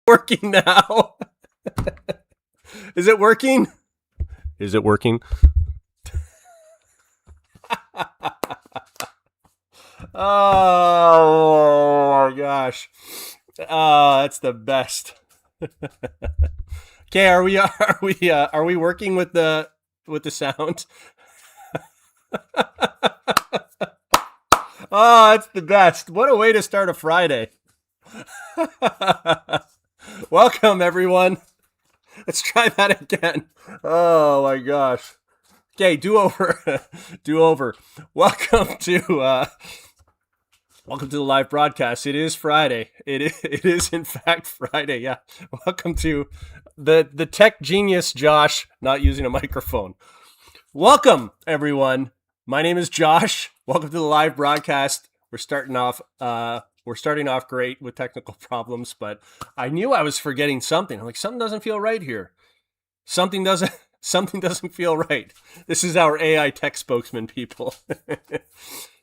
Working now. Is it working? Is it working? Oh my gosh. That's the best. Okay, are we working with the sound? Oh, that's the best. What a way to start a Friday. Welcome everyone. Let's try that again. Oh my gosh. Okay, do over. Do over. Welcome to the live broadcast. It is Friday. It is in fact Friday. Yeah. Welcome to the tech genius Josh not using a microphone. Welcome everyone. My name is Josh. Welcome to the live broadcast. We're starting off great with technical problems, but I knew I was forgetting something. I'm like, something doesn't feel right here. Something doesn't feel right. This is our AI tech spokesman, people.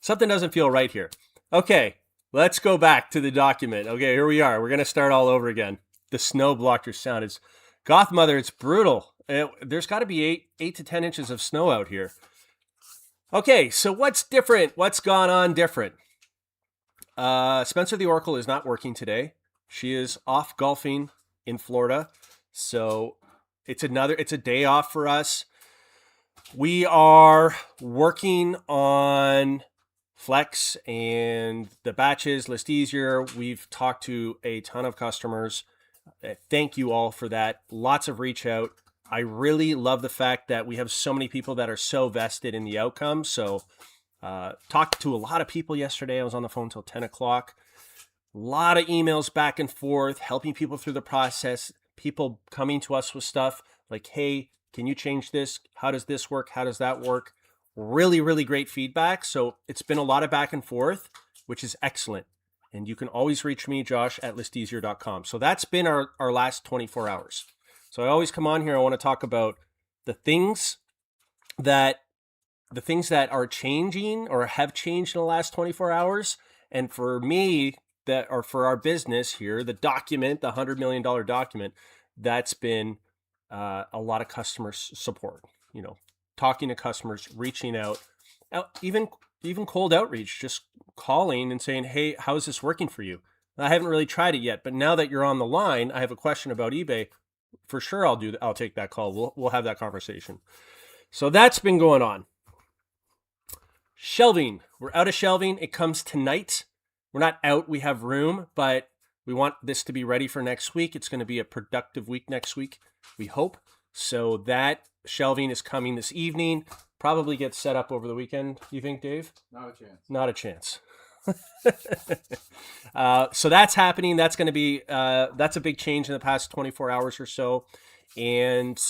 Something doesn't feel right here. Okay, let's go back to the document. Okay, here we are. We're going to start all over again. The snow blocked your sound. It's Goth Mother, it's brutal. There's got to be 8 to 10 inches of snow out here. Okay, so what's different? What's gone on different? Spencer the Oracle is not working today. She is off golfing in Florida. So it's a day off for us. We are working on Flex and the batches, List Easier. We've talked to a ton of customers. Thank you all for that. Lots of reach out. I really love the fact that we have so many people that are so vested in the outcome. So talked to a lot of people yesterday. I was on the phone till 10 o'clock. A lot of emails back and forth, helping people through the process. People coming to us with stuff like, hey, can you change this? How does this work? How does that work? Really, really great feedback. So it's been a lot of back and forth, which is excellent. And you can always reach me, Josh, at listeasier.com. So that's been our last 24 hours. So I always come on here. I want to talk about the things that are changing or have changed in the last 24 hours. And for me, for our business here, the document, the $100 million document, that's been a lot of customer support, talking to customers, reaching out, even cold outreach, just calling and saying, hey, how is this working for you? I haven't really tried it yet, but now that you're on the line, I have a question about eBay. For sure, I'll take that call. We'll have that conversation. So that's been going on. Shelving. We're out of shelving. It comes tonight. We're not out. We have room, but we want this to be ready for next week. It's going to be a productive week next week, we hope. So that shelving is coming this evening. Probably gets set up over the weekend. You think, Dave? Not a chance. Not a chance. So that's happening. That's going to be that's a big change in the past 24 hours or so. And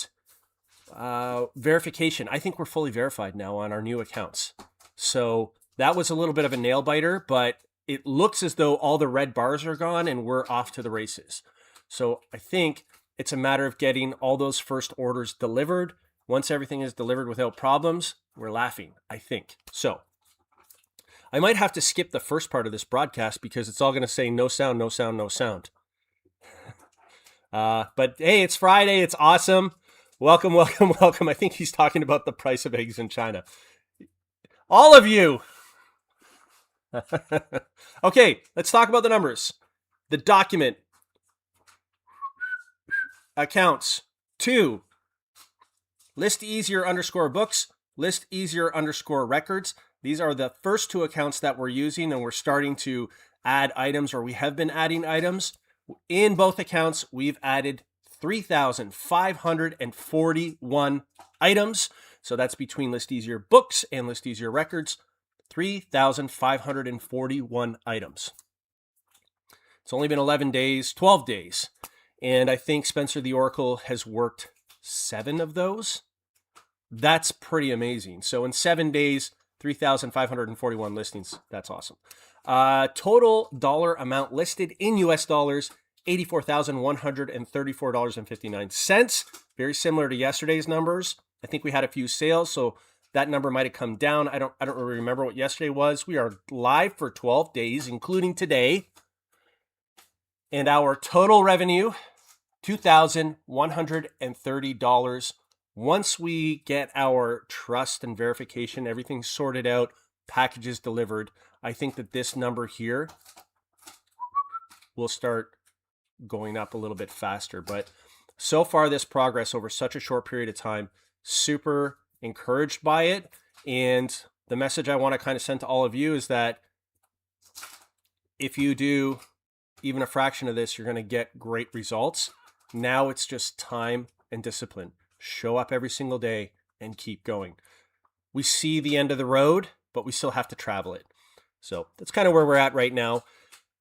verification. I think we're fully verified now on our new accounts. So that was a little bit of a nail biter, but it looks as though all the red bars are gone and we're off to the races. So I think it's a matter of getting all those first orders delivered. Once everything is delivered without problems, we're laughing, I think. So I might have to skip the first part of this broadcast because it's all going to say no sound, no sound, no sound. But hey, it's Friday. It's awesome. Welcome, welcome, welcome. I think he's talking about the price of eggs in China. All of you. Okay, let's talk about the numbers. The document accounts to List Easier _books, List Easier _records. These are the first two accounts that we're using, and we're starting to add items, or we have been adding items. In both accounts, we've added 3,541 items. So that's between List Easier books and List Easier records, 3,541 items. It's only been 12 days. And I think Spencer the Oracle has worked 7 of those. That's pretty amazing. So in 7 days, 3,541 listings. That's awesome. Total dollar amount listed in US dollars, $84,134.59. Very similar to yesterday's numbers. I think we had a few sales, so that number might have come down. I don't really remember what yesterday was. We are live for 12 days, including today. And our total revenue, $2,130. Once we get our trust and verification, everything sorted out, packages delivered, I think that this number here will start going up a little bit faster. But so far, this progress over such a short period of time, super encouraged by it. And the message I want to kind of send to all of you is that if you do even a fraction of this, you're going to get great results. Now it's just time and discipline. Show up every single day and keep going. We see the end of the road, but we still have to travel it. So that's kind of where we're at right now.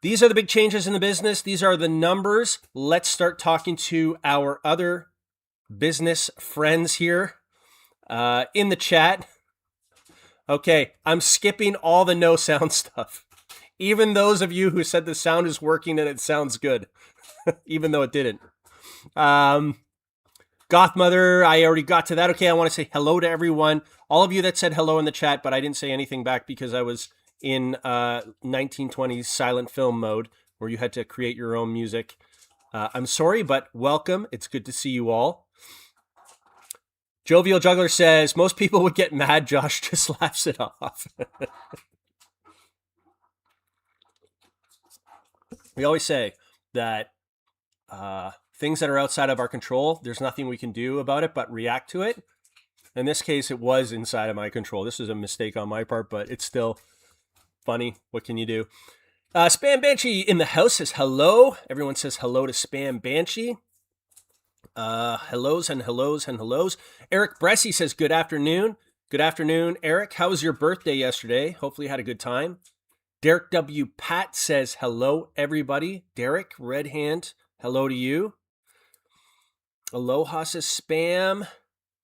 These are the big changes in the business. These are the numbers. Let's start talking to our other business friends here in the chat. Okay, I'm skipping all the no sound stuff. Even those of you who said the sound is working and it sounds good, even though it didn't. Gothmother, I already got to that. Okay, I want to say hello to everyone. All of you that said hello in the chat, but I didn't say anything back because I was in 1920s silent film mode where you had to create your own music. I'm sorry, but welcome. It's good to see you all. Jovial Juggler says, most people would get mad. Josh just laughs it off. We always say that things that are outside of our control, there's nothing we can do about it but react to it. In this case, it was inside of my control. This is a mistake on my part, but it's still funny. What can you do? Spam Banshee in the house says hello. Everyone says hello to Spam Banshee. Hellos and hellos and hellos. Eric Bressy says good afternoon. Good afternoon, Eric. How was your birthday yesterday? Hopefully you had a good time. Derek W. Pat says hello, everybody. Derek, red hand, hello to you. Aloha says spam.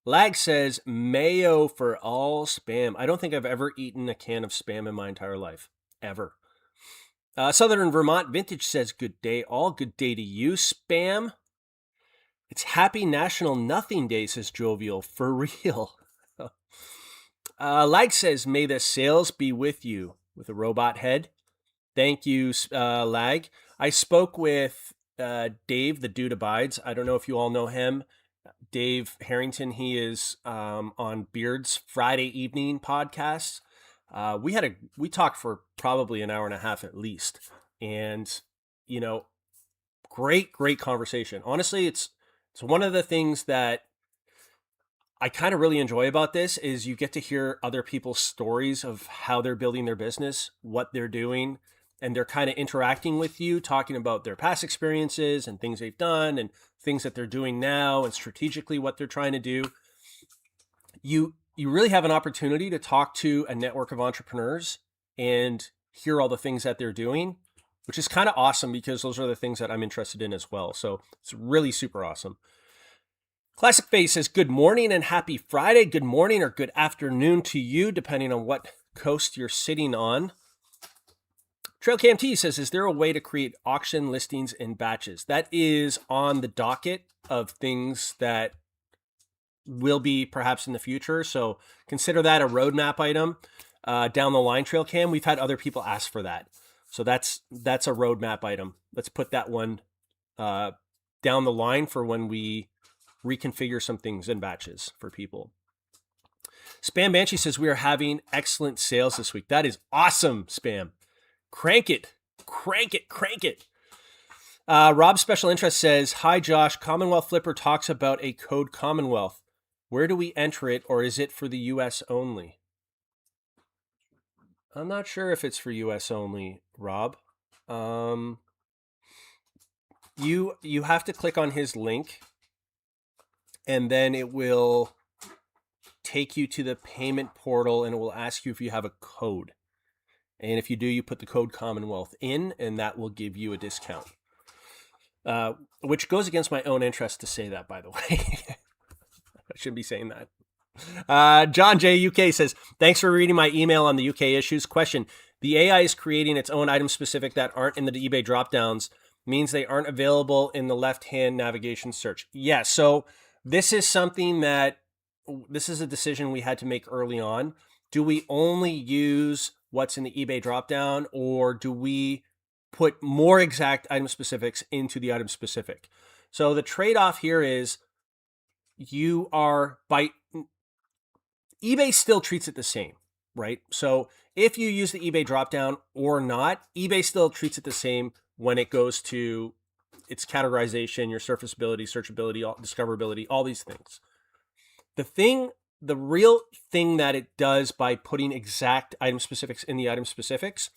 Lag says mayo for all spam. I don't think I've ever eaten a can of spam in my entire life. Ever. Southern Vermont Vintage says good day all. Good day to you, spam. It's Happy National Nothing Day, says Jovial. For real. Lag says, may the sales be with you, with a robot head. Thank you, Lag. I spoke with Dave, the Dude Abides. I don't know if you all know him. Dave Harrington, he is on Beard's Friday evening podcast. We talked for probably an hour and a half at least. And, you know, great conversation. Honestly, it's one of the things that I kind of really enjoy about this is you get to hear other people's stories of how they're building their business, what they're doing, and they're kind of interacting with you, talking about their past experiences and things they've done and things that they're doing now and strategically what they're trying to do. You really have an opportunity to talk to a network of entrepreneurs and hear all the things that they're doing, which is kind of awesome because those are the things that I'm interested in as well. So it's really super awesome. Classic Face says, good morning and happy Friday. Good morning or good afternoon to you, depending on what coast you're sitting on. Trailcam T says, is there a way to create auction listings in batches? That is on the docket of things that will be perhaps in the future. So consider that a roadmap item down the line, Trailcam. We've had other people ask for that. So that's a roadmap item. Let's put that one down the line for when we reconfigure some things in batches for people. Spam Banshee says, we are having excellent sales this week. That is awesome, Spam. Crank it. Rob Special Interest says, hi, Josh. Commonwealth Flipper talks about a code Commonwealth. Where do we enter it, or is it for the U.S. only? I'm not sure if it's for U.S. only, Rob. You have to click on his link, and then it will take you to the payment portal, and it will ask you if you have a code. And if you do, you put the code Commonwealth in, and that will give you a discount. Which goes against my own interest to say that, by the way. I shouldn't be saying that. John J. UK says, thanks for reading my email on the UK issues. Question, the AI is creating its own items specific that aren't in the eBay dropdowns, means they aren't available in the left-hand navigation search. Yeah, so this is a decision we had to make early on. Do we only use what's in the eBay dropdown, or do we put more exact item specifics into the item specific. So the trade-off here is eBay still treats it the same, right? So if you use the eBay dropdown or not, eBay still treats it the same when it goes to its categorization, your surfaceability, searchability, discoverability, all these things. The real thing that it does by putting exact item specifics in the item specifics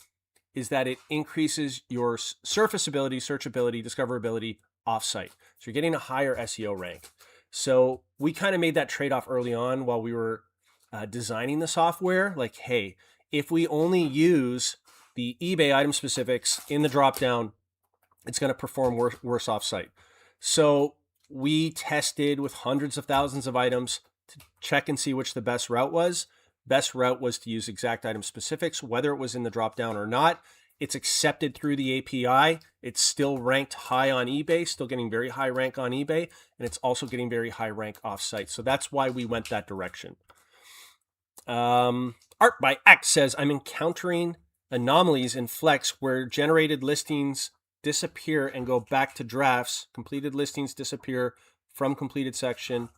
is that it increases your surfaceability, searchability, discoverability offsite. So you're getting a higher SEO rank. So we kind of made that trade-off early on while we were designing the software. Like, hey, if we only use the eBay item specifics in the dropdown, it's going to perform worse offsite. So we tested with hundreds of thousands of items to check and see which the best route was. Best route was to use exact item specifics, whether it was in the dropdown or not. It's accepted through the API. It's still ranked high on eBay, still getting very high rank on eBay, and it's also getting very high rank offsite. So that's why we went that direction. Art by X says, I'm encountering anomalies in Flex where generated listings disappear and go back to drafts. Completed listings disappear from completed section,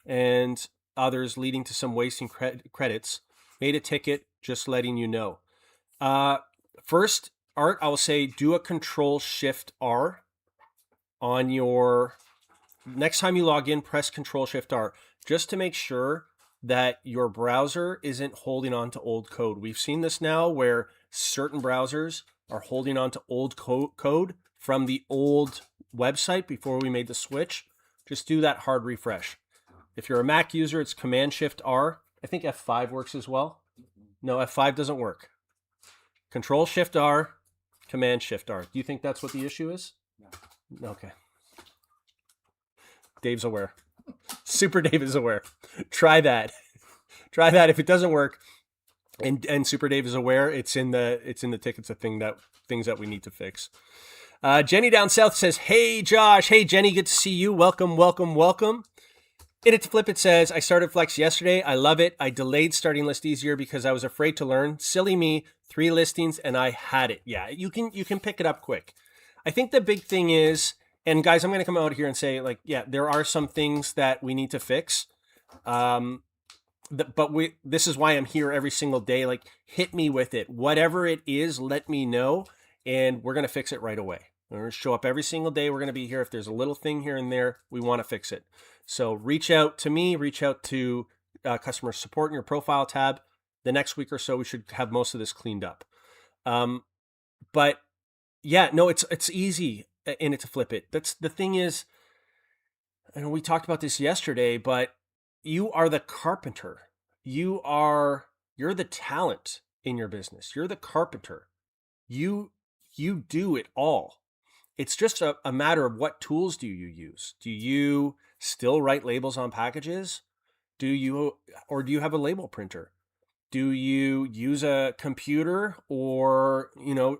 and others leading to some wasting credits. Made a ticket, just letting you know. First, Art, I will say do a Control-Shift-R on your... Next time you log in, press Control-Shift-R just to make sure that your browser isn't holding on to old code. We've seen this now where certain browsers are holding on to old code from the old website before we made the switch. Just do that hard refresh. If you're a Mac user, it's Command-Shift-R. I think F5 works as well. No, F5 doesn't work. Control-Shift-R, Command-Shift-R. Do you think that's what the issue is? No. Okay. Dave's aware. Super Dave is aware. Try that. Try that. If it doesn't work, and Super Dave is aware, it's in the tickets of things that we need to fix. Jenny down south says, "Hey Josh, hey Jenny, good to see you. Welcome, welcome, welcome." In it to flip, it says, I started Flex yesterday. I love it. I delayed starting List Easier because I was afraid to learn. Silly me, 3 listings and I had it. Yeah, you can pick it up quick. I think the big thing is, and guys, I'm going to come out here and say, like, yeah, there are some things that we need to fix. This is why I'm here every single day. Like, hit me with it. Whatever it is, let me know, and we're going to fix it right away. We're going to show up every single day. We're going to be here. If there's a little thing here and there, we want to fix it. So reach out to me, reach out to customer support in your profile tab. The next week or so, we should have most of this cleaned up. But yeah, no, it's easy in it to flip it. That's the thing is, and we talked about this yesterday, but you are the carpenter. You're the talent in your business. You're the carpenter. You do it all. It's just a matter of what tools do you use. Do you still write labels on packages? Do you have a label printer? Do you use a computer, or,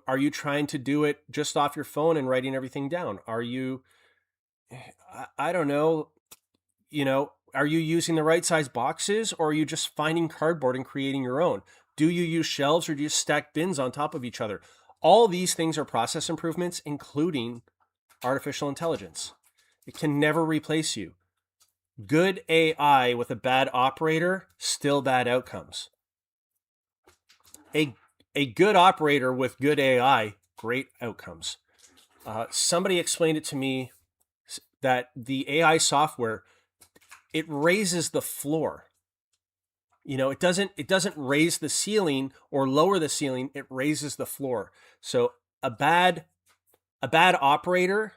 are you trying to do it just off your phone and writing everything down? Are you, I don't know, are you using the right size boxes, or are you just finding cardboard and creating your own? Do you use shelves, or do you stack bins on top of each other? All these things are process improvements, including artificial intelligence. It can never replace you. Good AI with a bad operator, still bad outcomes. A good operator with good AI, great outcomes. Somebody explained it to me that the AI software, it raises the floor. It doesn't raise the ceiling or lower the ceiling. It raises the floor. So a bad operator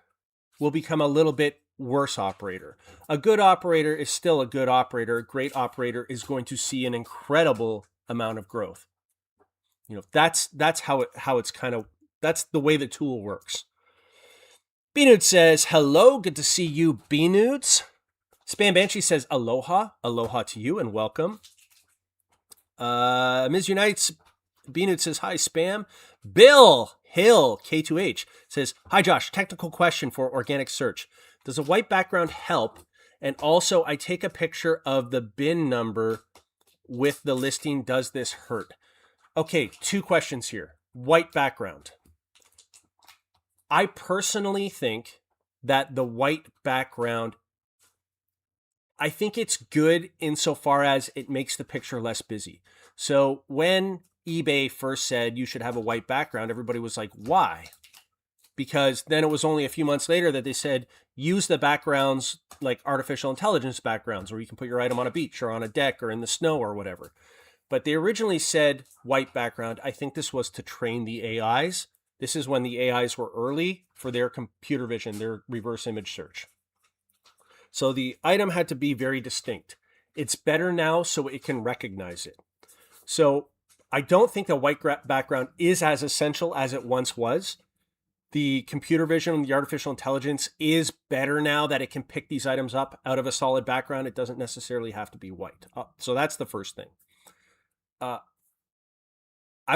will become a little bit worse operator. A good operator is still a good operator. A great operator is going to see an incredible amount of growth. That's how it's kind of, that's the way the tool works. B-Nudes says, hello, good to see you, B-Nudes. Spam Banshee says, aloha to you and welcome. Ms. Unites, B-Nude says, hi, Spam. Bill Hill, K2H, says, hi, Josh, technical question for organic search. Does a white background help? And also, I take a picture of the bin number with the listing. Does this hurt? Okay, 2 questions here. White background. I personally think that the white background, I think it's good insofar as it makes the picture less busy. So when eBay first said you should have a white background, everybody was like, why? Because then it was only a few months later that they said, use the backgrounds like artificial intelligence backgrounds, where you can put your item on a beach or on a deck or in the snow or whatever. But they originally said white background. I think this was to train the AIs. This is when the AIs were early for their computer vision, their reverse image search. So the item had to be very distinct. It's better now so it can recognize it. So I don't think a white background is as essential as it once was. The computer vision and the artificial intelligence is better now that it can pick these items up out of a solid background. It doesn't necessarily have to be white. So that's the first thing. I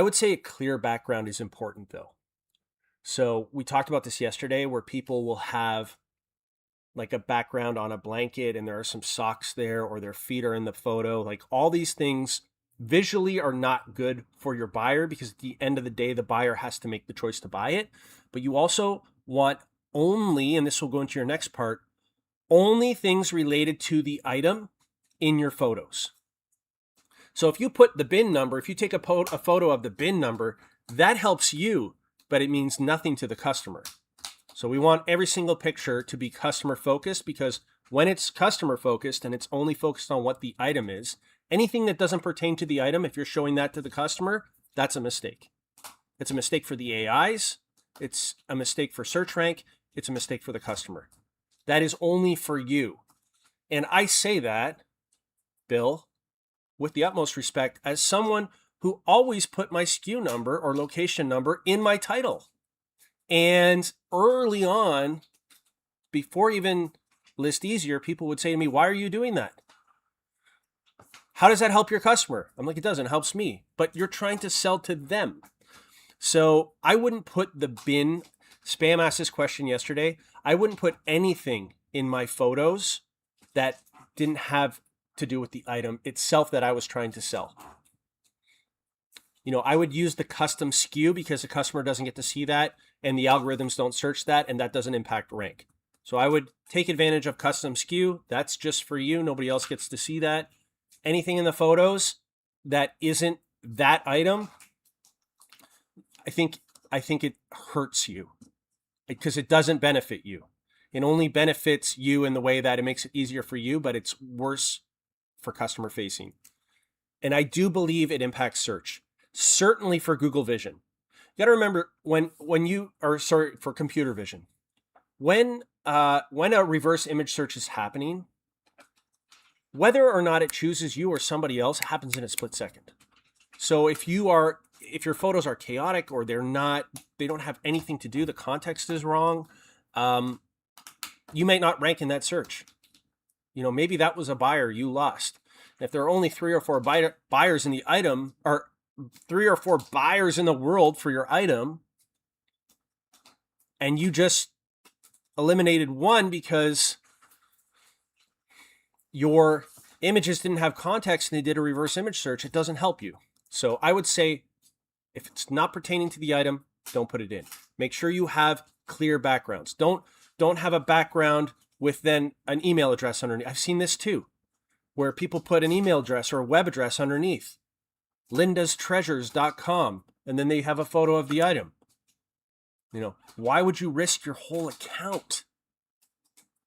would say a clear background is important though. So we talked about this yesterday, where people will have like a background on a blanket and there are some socks there, or their feet are in the photo. Like, all these things visually are not good for your buyer, because at the end of the day, the buyer has to make the choice to buy it. But you also want only, and this will go into your next part, only things related to the item in your photos. So if you put the bin number, if you take a photo of the bin number, that helps you, but it means nothing to the customer. So we want every single picture to be customer focused, because when it's customer focused and it's only focused on what the item is, anything that doesn't pertain to the item, if you're showing that to the customer, that's a mistake. It's a mistake for the AIs. It's a mistake for search rank. It's a mistake for the customer. That is only for you. And I say that, Bill, with the utmost respect, as someone who always put my SKU number or location number in my title. And early on, before even List Easier, people would say to me, why are you doing that? How does that help your customer? I'm like, it doesn't. It helps me. But you're trying to sell to them. So I wouldn't put the bin. Spam asked this question yesterday. I wouldn't put anything in my photos that didn't have to do with the item itself that I was trying to sell. I would use the custom SKU because the customer doesn't get to see that and the algorithms don't search that, and that doesn't impact rank. So I would take advantage of custom SKU. That's just for you. Nobody else gets to see that. Anything in the photos that isn't that item, I think it hurts you because it doesn't benefit you. It only benefits you in the way that it makes it easier for you, but it's worse for customer facing. And I do believe it impacts search, certainly for Google Vision. You got to remember for computer vision, when a reverse image search is happening, whether or not it chooses you or somebody else happens in a split second. So if your photos are chaotic or they don't have anything to do, the context is wrong, you may not rank in that search. Maybe that was a buyer you lost. If there are only 3 or 4 buyers in the item, or 3 or 4 buyers in the world for your item, and you just eliminated one because your images didn't have context and they did a reverse image search, it doesn't help you. So I would say, if it's not pertaining to the item, don't put it in. Make sure you have clear backgrounds. Don't have a background with then an email address underneath. I've seen this too, where people put an email address or a web address underneath, lindastreasures.com, and then they have a photo of the item. Why would you risk your whole account?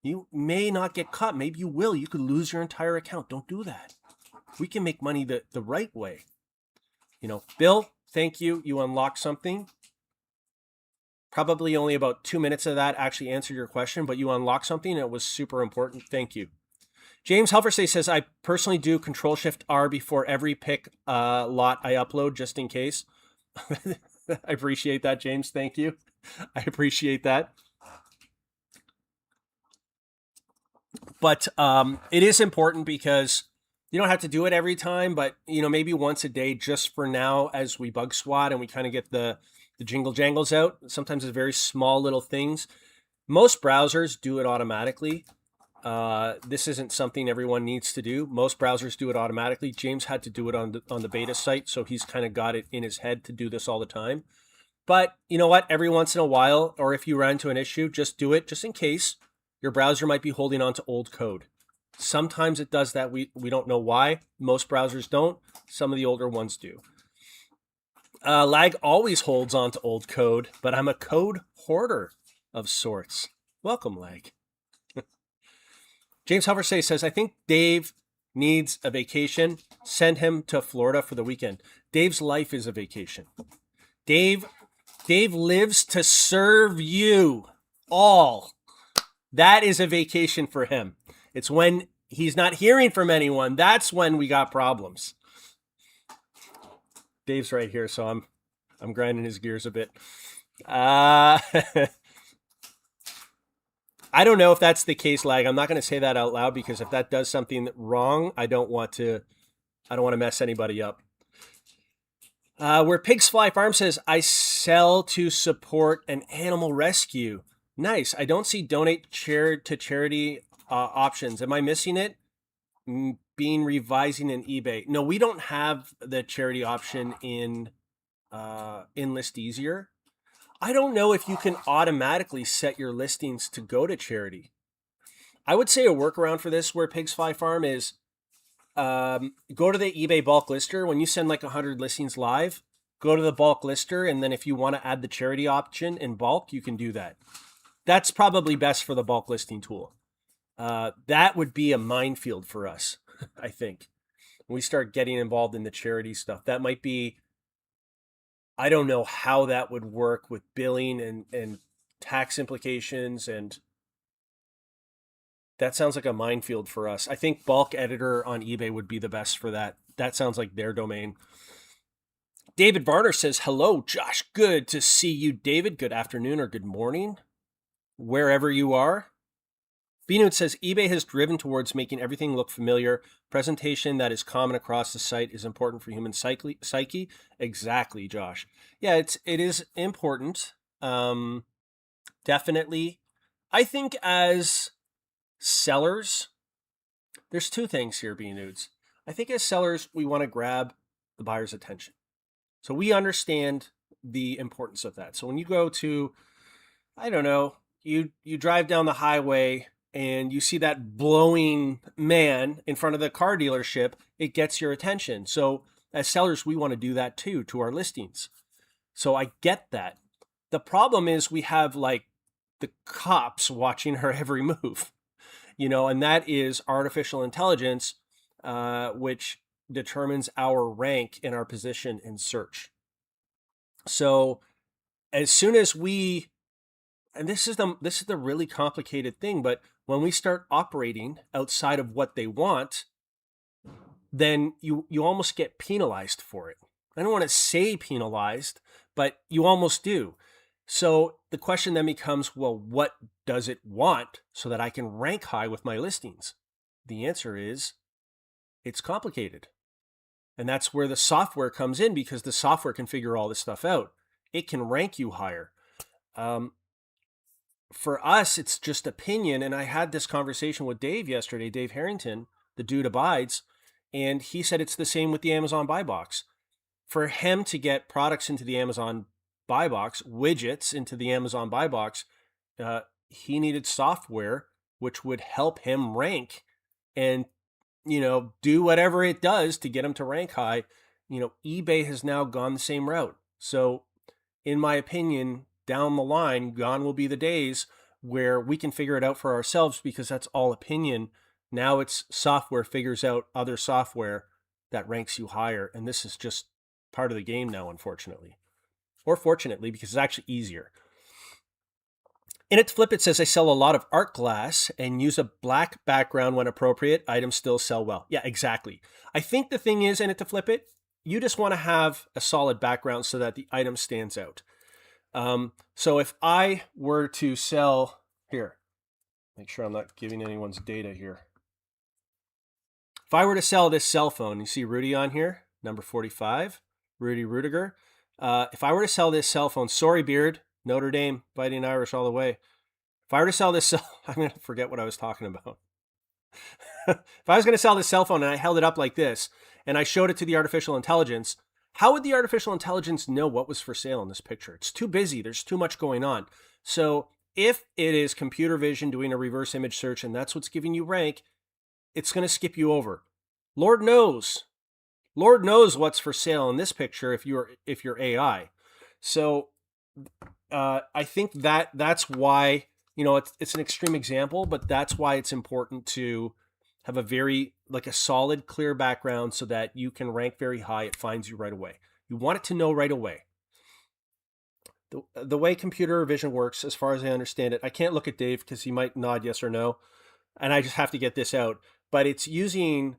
You may not get caught. Maybe you will. You could lose your entire account. Don't do that. We can make money the right way. Bill, thank you. You unlocked something. Probably only about 2 minutes of that actually answered your question, but you unlocked something and it was super important. Thank you. James Helfersay says, I personally do Control-Shift-R before every pick lot I upload, just in case. I appreciate that, James. Thank you. I appreciate that. But it is important because you don't have to do it every time, but maybe once a day, just for now, as we bug swat and we kind of get the jingle jangles out. Sometimes it's very small little things. Most browsers do it automatically. This isn't something everyone needs to do. Most browsers do it automatically. James had to do it on the beta site, so he's kind of got it in his head to do this all the time. But you know what? Every once in a while, or if you run into an issue, just do it just in case your browser might be holding on to old code. Sometimes it does that. We don't know why. Most browsers don't. Some of the older ones do. Lag always holds on to old code, but I'm a code hoarder of sorts. Welcome, Lag. James Hoversay says, I think Dave needs a vacation. Send him to Florida for the weekend. Dave's life is a vacation. Dave lives to serve you all. That is a vacation for him. It's when he's not hearing from anyone. That's when we got problems. Dave's right here, so I'm grinding his gears a bit. I don't know if that's the case, Lag. I'm not going to say that out loud because if that does something wrong, I don't want to mess anybody up. Where Pigs Fly Farm says, I sell to support an animal rescue. Nice. I don't see donate to charity options. Am I missing it? Being revising in eBay. No, we don't have the charity option in List Easier. I don't know if you can automatically set your listings to go to charity. I would say a workaround for this, where Pigs Fly Farm, is go to the eBay bulk lister. When you send like 100 listings live, go to the bulk lister, and then if you want to add the charity option in bulk, you can do that. That's probably best for the bulk listing tool. That would be a minefield for us, I think. When we start getting involved in the charity stuff, that might be, I don't know how that would work with billing and tax implications, and that sounds like a minefield for us. I think bulk editor on eBay would be the best for that. That sounds like their domain. David Varner says, hello, Josh. Good to see you, David. Good afternoon or good morning, wherever you are. Binut says, eBay has driven towards making everything look familiar. Presentation that is common across the site is important for human psyche. Exactly, Josh. Yeah, it is important. Definitely. I think as sellers, there's two things here, Binuts. I think as sellers, we want to grab the buyer's attention. So we understand the importance of that. So when you go to, I don't know, you drive down the highway and you see that blowing man in front of the car dealership, it gets your attention. So as sellers, we want to do that too to our listings. So I get that. The problem is we have like the cops watching our every move, and that is artificial intelligence, which determines our rank in our position in search. So as soon as we, and this is the really complicated thing, but when we start operating outside of what they want, then you almost get penalized for it. I don't want to say penalized, but you almost do. So the question then becomes, well, what does it want so that I can rank high with my listings? The answer is, it's complicated. And that's where the software comes in, because the software can figure all this stuff out. It can rank you higher. For us, it's just opinion. And I had this conversation with Dave yesterday, Dave Harrington, the dude abides, and he said it's the same with the Amazon buy box. For him to get products into the Amazon buy box, widgets into the Amazon buy box, he needed software which would help him rank and, do whatever it does to get him to rank high. eBay has now gone the same route. So in my opinion, down the line, gone will be the days where we can figure it out for ourselves, because that's all opinion. Now it's software figures out other software that ranks you higher. And this is just part of the game now, unfortunately. Or fortunately, because it's actually easier. In its flip, it says, I sell a lot of art glass and use a black background when appropriate. Items still sell well. Yeah, exactly. I think the thing is, in it to flip it, you just want to have a solid background so that the item stands out. So if I were to sell, here, make sure I'm not giving anyone's data here. If I were to sell this cell phone, you see Rudy on here, number 45, Rudy Rudiger. If I were to sell this cell phone, sorry, Beard, Notre Dame, Fighting Irish all the way. If I were to sell this I'm going to forget what I was talking about. If I was going to sell this cell phone and I held it up like this and I showed it to the artificial intelligence, How would the artificial intelligence know what was for sale in this picture? It's too busy. There's too much going on. So if it is computer vision doing a reverse image search and that's what's giving you rank, it's going to skip you over. Lord knows. Lord knows what's for sale in this picture if you're AI. So I think that's why, it's an extreme example, but that's why it's important to have a very like a solid, clear background so that you can rank very high. It finds you right away. You want it to know right away. The way computer vision works, as far as I understand it, I can't look at Dave because he might nod yes or no, and I just have to get this out. But it's using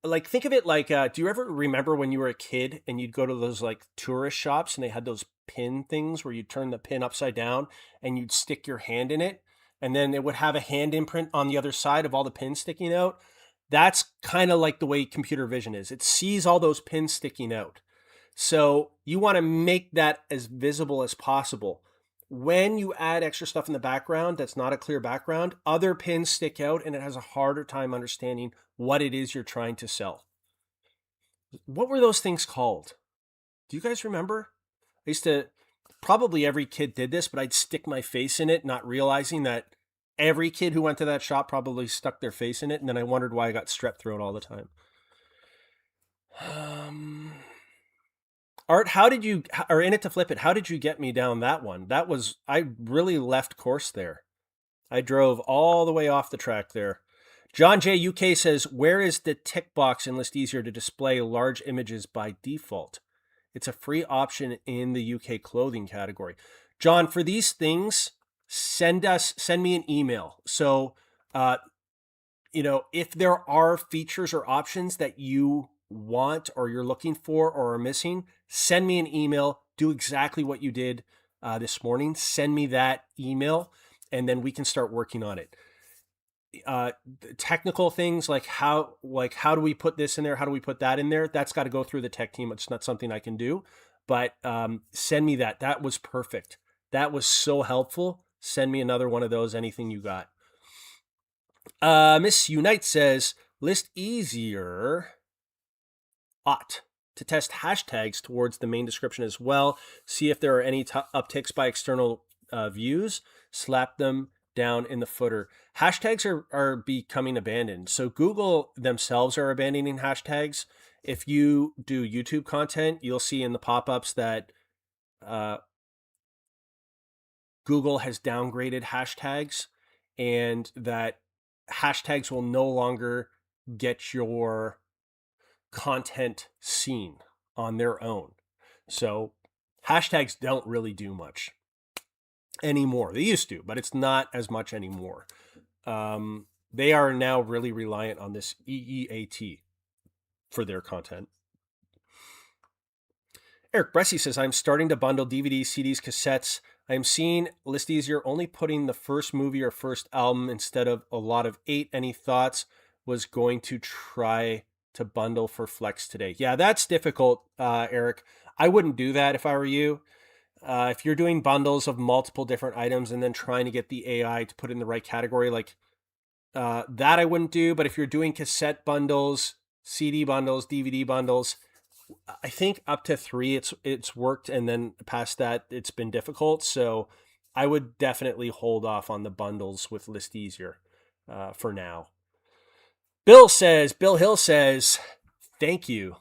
like think of it like do you ever remember when you were a kid and you'd go to those like tourist shops and they had those pin things where you turn the pin upside down and you'd stick your hand in it and then it would have a hand imprint on the other side of all the pins sticking out? That's kind of like the way computer vision is. It sees all those pins sticking out, so you want to make that as visible as possible. When you add extra stuff in the background that's not a clear background, other pins stick out and it has a harder time understanding what it is you're trying to sell. What were those things called? Do you guys remember? I used to, probably every kid did this, but I'd stick my face in it, not realizing that every kid who went to that shop probably stuck their face in it. And then I wondered why I got strep throat all the time. Art, how did you, or in it to flip it, how did you get me down that one? I really left course there. I drove all the way off the track there. John J. UK says, where is the tick box in List Easier to display large images by default? It's a free option in the UK clothing category. John, for these things, send me an email. So, if there are features or options that you want or you're looking for or are missing, send me an email. Do exactly what you did this morning. Send me that email and then we can start working on it. Technical things like how do we put this in there? How do we put that in there? That's got to go through the tech team. It's not something I can do, but send me that. That was perfect. That was so helpful. Send me another one of those, anything you got. Miss Unite says, List Easier ought to test hashtags towards the main description as well. See if there are any upticks by external views. Slap them down in the footer. Hashtags are becoming abandoned. So Google themselves are abandoning hashtags. If you do YouTube content, you'll see in the pop-ups that Google has downgraded hashtags and that hashtags will no longer get your content seen on their own. So hashtags don't really do much anymore. They used to, but it's not as much anymore. They are now really reliant on this EEAT for their content. Eric Bressy says, I'm starting to bundle DVDs, CDs, cassettes. I'm seeing List Easier only putting the first movie or first album instead of a lot of 8. Any thoughts? Was going to try to bundle for Flex today. Yeah, that's difficult, Eric. I wouldn't do that if I were you. If you're doing bundles of multiple different items and then trying to get the AI to put in the right category, like that I wouldn't do. But if you're doing cassette bundles, CD bundles, DVD bundles, I think up to 3 it's worked, and then past that it's been difficult. So I would definitely hold off on the bundles with List Easier for now. Bill Hill says, thank you,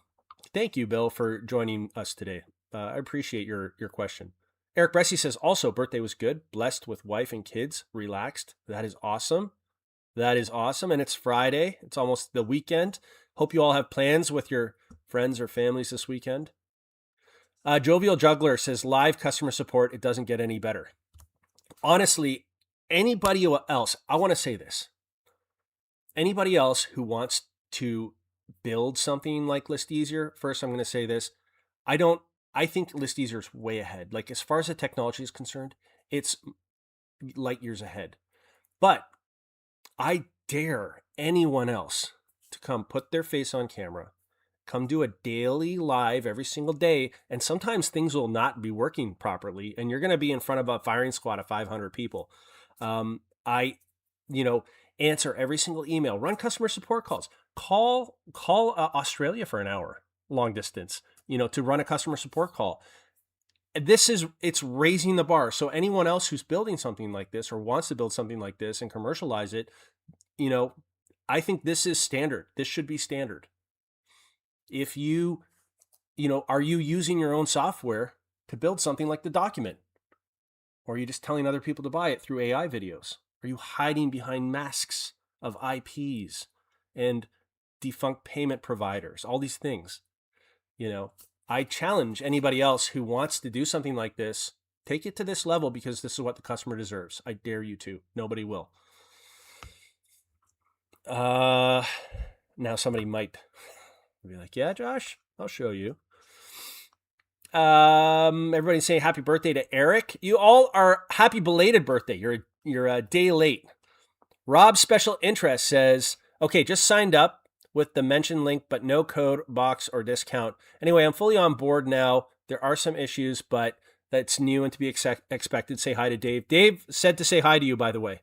Bill, for joining us today. I appreciate your question. Eric Bressy says, also, birthday was good, blessed with wife and kids, relaxed. That is awesome. And it's Friday. It's almost the weekend. Hope you all have plans with your friends or families this weekend. Jovial Juggler says, live customer support, it doesn't get any better. Honestly, anybody else, I want to say this. Anybody else who wants to build something like List Easier, first I'm going to say this. I think List Easier is way ahead. Like, as far as the technology is concerned, it's light years ahead. But I dare anyone else to come put their face on camera, come do a daily live every single day, and sometimes things will not be working properly, and you're going to be in front of a firing squad of 500 people. Answer every single email, run customer support calls, call Australia for an hour. long distance, to run a customer support call. It's raising the bar. So anyone else who's building something like this or wants to build something like this and commercialize it, I think this is standard. This should be standard. If are you using your own software to build something like the document? Or are you just telling other people to buy it through AI videos? Are you hiding behind masks of IPs and defunct payment providers? All these things, I challenge anybody else who wants to do something like this, take it to this level because this is what the customer deserves. I dare you to. Nobody will. Now somebody might be like, yeah, Josh, I'll show you. Everybody's saying happy birthday to Eric. You all are happy belated birthday. You're a day late. Rob's special interest says, okay, just signed up with the mentioned link, but no code, box, or discount. Anyway, I'm fully on board now. There are some issues, but that's new and to be expected. Say hi to Dave. Dave said to say hi to you, by the way.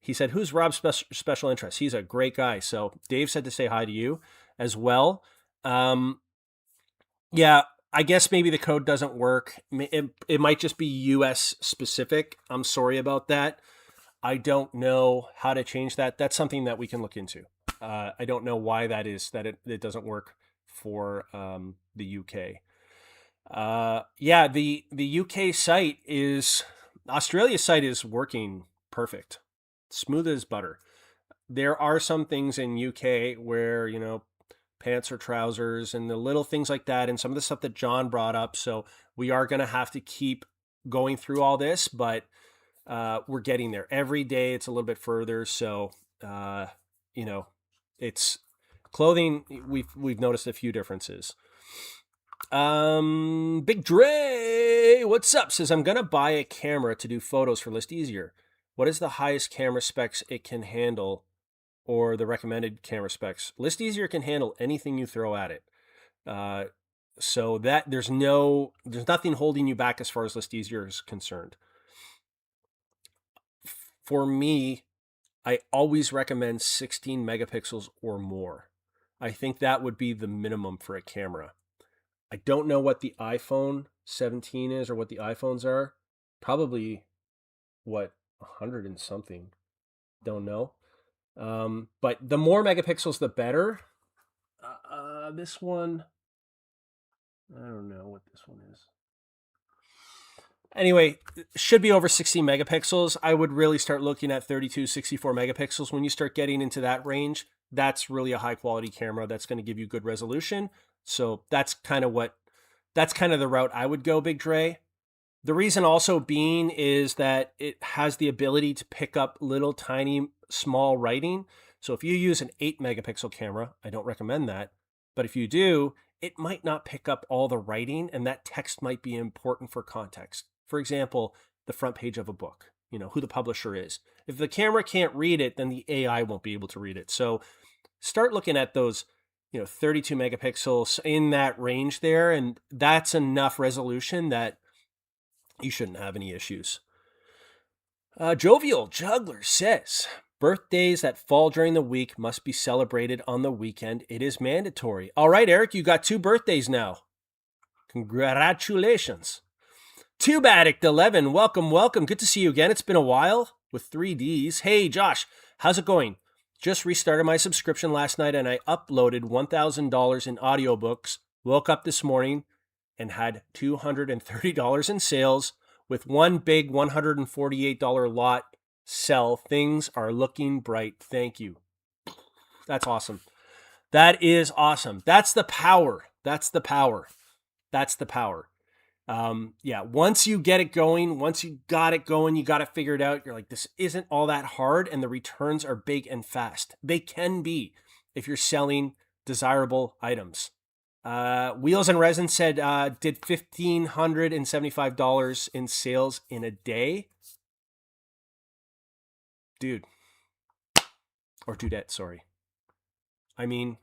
He said, who's Rob's special interest? He's a great guy. So Dave said to say hi to you as well. Yeah, I guess maybe the code doesn't work. It might just be US specific. I'm sorry about that. I don't know how to change that. That's something that we can look into. I don't know why that is, that it doesn't work for the UK. Yeah, the UK site Australia's site is working perfect. Smooth as butter. There are some things in UK where, pants or trousers and the little things like that and some of the stuff that John brought up. So we are going to have to keep going through all this, but we're getting there. Every day it's a little bit further. So, it's clothing. We've noticed a few differences. Big Dre, what's up? Says, I'm going to buy a camera to do photos for List Easier. What is the highest camera specs it can handle or the recommended camera specs? List Easier can handle anything you throw at it. So that there's nothing holding you back as far as List Easier is concerned. For me, I always recommend 16 megapixels or more. I think that would be the minimum for a camera. I don't know what the iPhone 17 is or what the iPhones are. Probably, 100 and something. Don't know. But the more megapixels, the better. This one, I don't know what this one is. Anyway, should be over 16 megapixels. I would really start looking at 32, 64 megapixels. When you start getting into that range, that's really a high quality camera that's going to give you good resolution. So that's kind of the route I would go, Big Dre. The reason also being is that it has the ability to pick up little tiny small writing. So if you use an 8 megapixel camera, I don't recommend that. But if you do, it might not pick up all the writing and that text might be important for context. For example, the front page of a book, who the publisher is. If the camera can't read it, then the AI won't be able to read it. So start looking at those, 32 megapixels in that range there. And that's enough resolution that you shouldn't have any issues. Jovial Juggler says, birthdays that fall during the week must be celebrated on the weekend. It is mandatory. All right, Eric, you got 2 birthdays now. Congratulations. Tube Addict 11, welcome. Good to see you again. It's been a while with 3 Ds. Hey, Josh, how's it going? Just restarted my subscription last night and I uploaded $1,000 in audiobooks. Woke up this morning and had $230 in sales with one big $148 lot sell. Things are looking bright. Thank you. That's awesome. That is awesome. That's the power. Yeah, once you get it going, once you got it going, you got it figured out. You're like, this isn't all that hard and the returns are big and fast. They can be if you're selling desirable items. Wheels and Resin said, did $1,575 in sales in a day. Dude. Or dudette, sorry. I mean,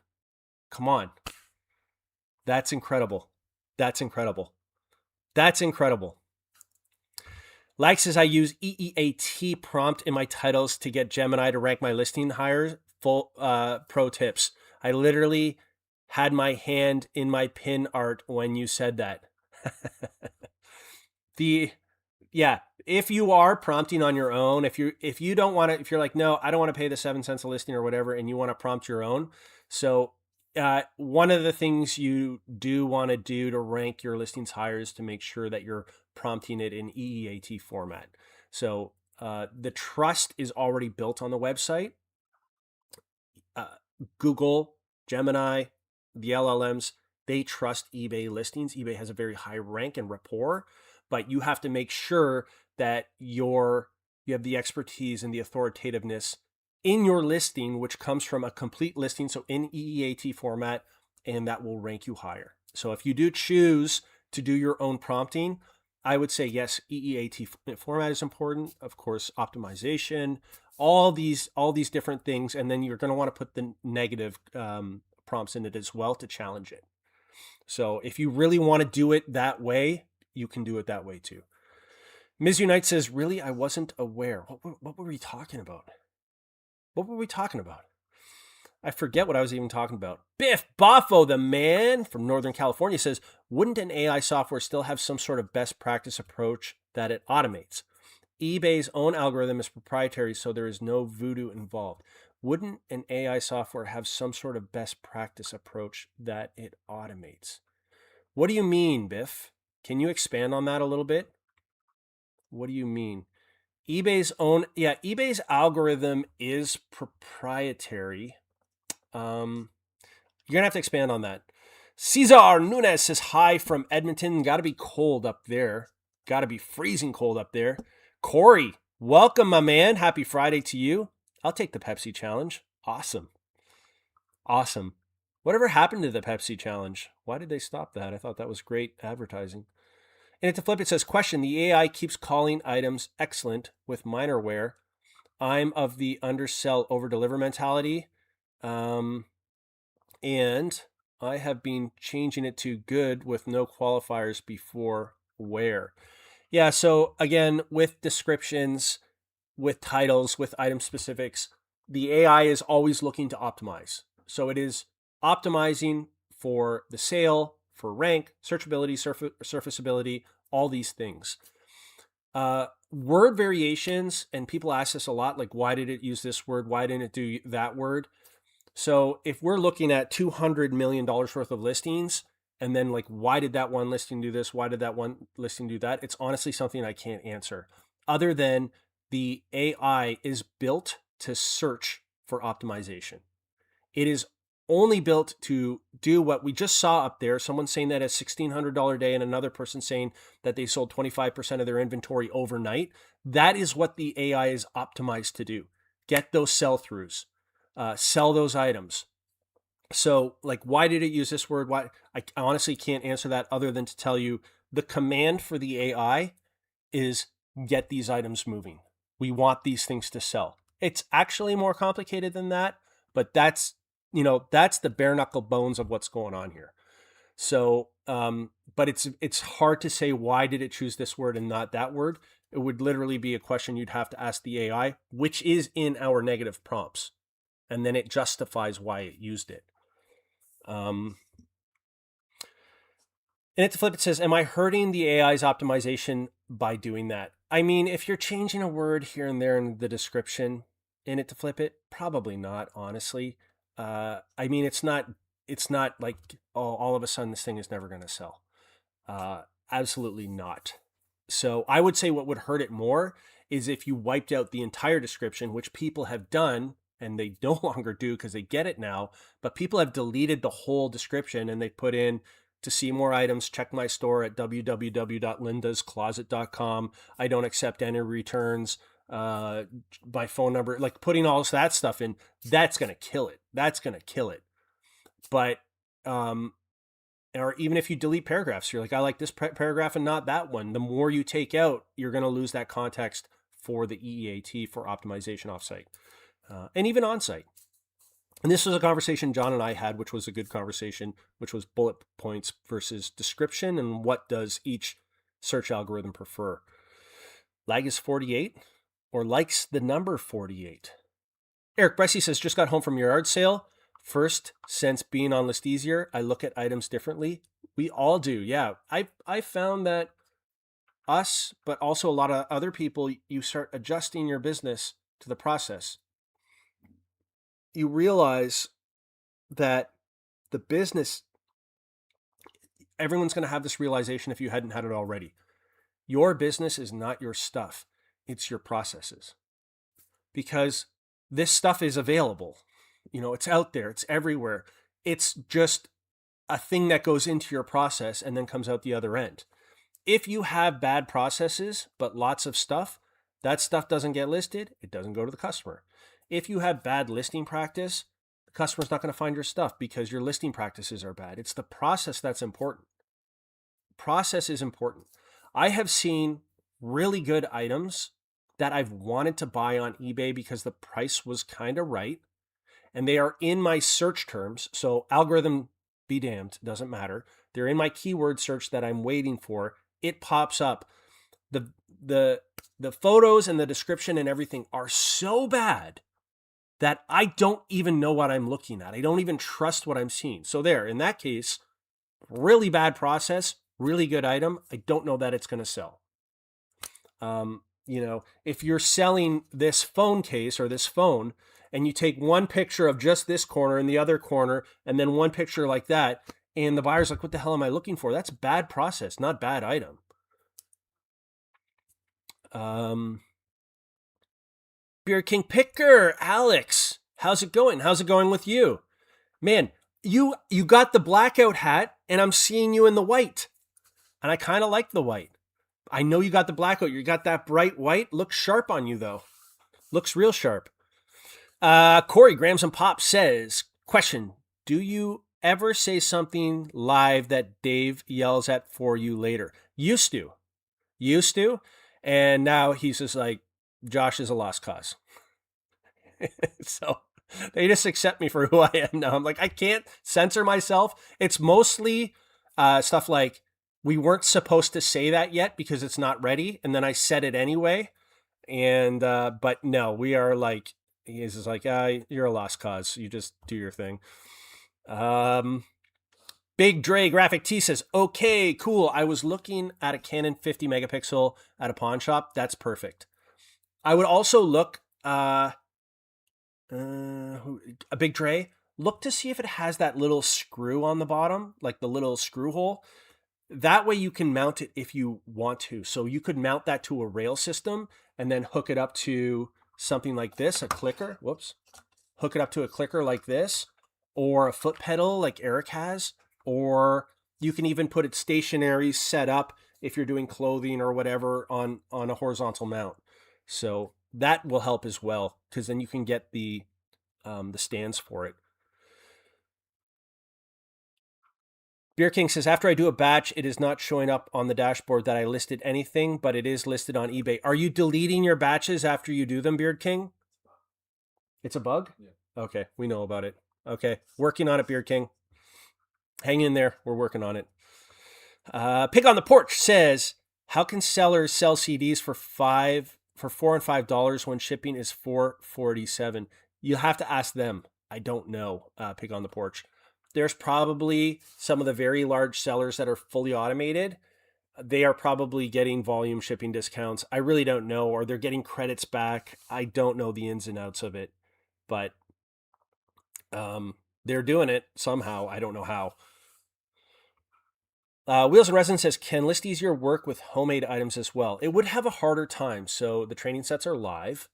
come on. That's incredible. Like says, I use EEAT prompt in my titles to get Gemini to rank my listing higher. Full pro tips. I literally Had my hand in my pin art when you said that. the Yeah, if you are prompting on your own, if you don't want to, if you're like, no, I don't want to pay the 7 cents a listing or whatever, and you want to prompt your own. So one of the things you do want to do to rank your listings higher is to make sure that you're prompting it in EEAT format. So the trust is already built on the website. Google, Gemini, the LLMs, they trust eBay listings. eBay has a very high rank and rapport, but you have to make sure that you have the expertise and the authoritativeness in your listing, which comes from a complete listing, so in EEAT format, and that will rank you higher. So if you do choose to do your own prompting, I would say yes, EEAT format is important. Of course, optimization, all these different things, and then you're going to want to put the negative prompts in it as well to challenge it. So if you really want to do it that way, you can do it that way too. Ms. Unite says, really, I wasn't aware. What were we talking about? What were we talking about? I forget what I was even talking about. Biff Boffo, the man from Northern California, says, wouldn't an AI software still have some sort of best practice approach that it automates? eBay's own algorithm is proprietary, so there is no voodoo involved. Wouldn't an AI software have some sort of best practice approach that it automates? What do you mean, Biff? Can you expand on that a little bit? What do you mean? eBay's algorithm is proprietary. You're gonna have to expand on that. Cesar Nunez says hi from Edmonton. Got to be cold up there. Got to be freezing cold up there. Corey, welcome, my man. Happy Friday to you. I'll take the Pepsi challenge. Awesome. Whatever happened to the Pepsi challenge? Why did they stop that? I thought that was great advertising. And to flip, it says, question, the AI keeps calling items excellent with minor wear. I'm of the undersell, over-deliver mentality. And I have been changing it to good with no qualifiers before wear. Yeah, so again, with descriptions, with titles, with item specifics, the AI is always looking to optimize. So it is optimizing for the sale, for rank, searchability, surfaceability, all these things. Word variations, and people ask us a lot, like, why did it use this word? Why didn't it do that word? So if we're looking at $200 million worth of listings, and then like, why did that one listing do this? Why did that one listing do that? It's honestly something I can't answer, other than the AI is built to search for optimization. It is only built to do what we just saw up there. Someone saying that a $1,600 day and another person saying that they sold 25% of their inventory overnight. That is what the AI is optimized to do. Get those sell-throughs, sell those items. So like, why did it use this word? Why? I honestly can't answer that other than to tell you the command for the AI is get these items moving. We want these things to sell. It's actually more complicated than that, but that's the bare knuckle bones of what's going on here. So, but it's hard to say why did it choose this word and not that word. It would literally be a question you'd have to ask the AI, which is in our negative prompts, and then it justifies why it used it. And to flip, it says, am I hurting the AI's optimization by doing that? I mean, if you're changing a word here and there in the description in it to flip it, probably not, honestly. I mean, it's not like, oh, all of a sudden this thing is never going to sell. Absolutely not. So I would say what would hurt it more is if you wiped out the entire description, which people have done, and they no longer do because they get it now, but people have deleted the whole description and they put in, to see more items, check my store at www.lindascloset.com. I don't accept any returns. My phone number, like putting all that stuff in, that's going to kill it. But, or even if you delete paragraphs, you're like, I like this paragraph and not that one. The more you take out, you're going to lose that context for the EEAT for optimization offsite, and even onsite. And this was a conversation John and I had, which was a good conversation, which was bullet points versus description and what does each search algorithm prefer. Lag is 48 or likes the number 48. Eric Bressie says, just got home from your yard sale. First, since being on List Easier, I look at items differently. We all do. Yeah. I found that us, but also a lot of other people, you start adjusting your business to the process. You realize that the business, everyone's going to have this realization if you hadn't had it already. Your business is not your stuff, it's your processes. Because this stuff is available. It's out there, it's everywhere. It's just a thing that goes into your process and then comes out the other end. If you have bad processes, but lots of stuff, that stuff doesn't get listed, it doesn't go to the customer. If you have bad listing practice, the customer's not going to find your stuff because your listing practices are bad. It's the process that's important. Process is important. I have seen really good items that I've wanted to buy on eBay because the price was kind of right, and they are in my search terms. So algorithm be damned, doesn't matter. They're in my keyword search that I'm waiting for. It pops up. The photos and the description and everything are so bad that I don't even know what I'm looking at. I don't even trust what I'm seeing. So there, in that case, really bad process, really good item. I don't know that it's going to sell. If you're selling this phone case or this phone and you take one picture of just this corner and the other corner and then one picture like that, and the buyer's like, what the hell am I looking for? That's bad process, not bad item. Beer King Picker, Alex, how's it going? How's it going with you? Man, you got the blackout hat and I'm seeing you in the white. And I kind of like the white. I know you got the blackout. You got that bright white. Looks sharp on you, though. Looks real sharp. Corey Grams and Pop says, question, do you ever say something live that Dave yells at for you later? Used to. And now he's just like, Josh is a lost cause. So they just accept me for who I am now. I'm like, I can't censor myself. It's mostly stuff like, we weren't supposed to say that yet because it's not ready. And then I said it anyway. And, but no, we are like, he's just like, you're a lost cause. You just do your thing. Big Dre Graphic T says, okay, cool. I was looking at a Canon 50 megapixel at a pawn shop. That's perfect. I would also look, a Big Dre, look to see if it has that little screw on the bottom, like the little screw hole. That way you can mount it if you want to. So you could mount that to a rail system and then hook it up to something like this, a clicker. Whoops. Hook it up to a clicker like this, or a foot pedal like Eric has, or you can even put it stationary set up if you're doing clothing or whatever on a horizontal mount. So that will help as well, because then you can get the stands for it. Beer King says, after I do a batch, it is not showing up on the dashboard that I listed anything, but it is listed on eBay. Are you deleting your batches after you do them, Beard King? It's a bug? Yeah. Okay, we know about it. Okay, working on it, Beard King. Hang in there. We're working on it. Pig on the Porch says, how can sellers sell CDs for $4 and $5 when shipping is $4.47? You'll have to ask them. I don't know, Pig on the Porch. There's probably some of the very large sellers that are fully automated. They are probably getting volume shipping discounts. I really don't know, or they're getting credits back. I don't know the ins and outs of it, but they're doing it somehow. I don't know how. Wheels and Resin says, can List Easier work with homemade items as well? It would have a harder time. So the training sets are live.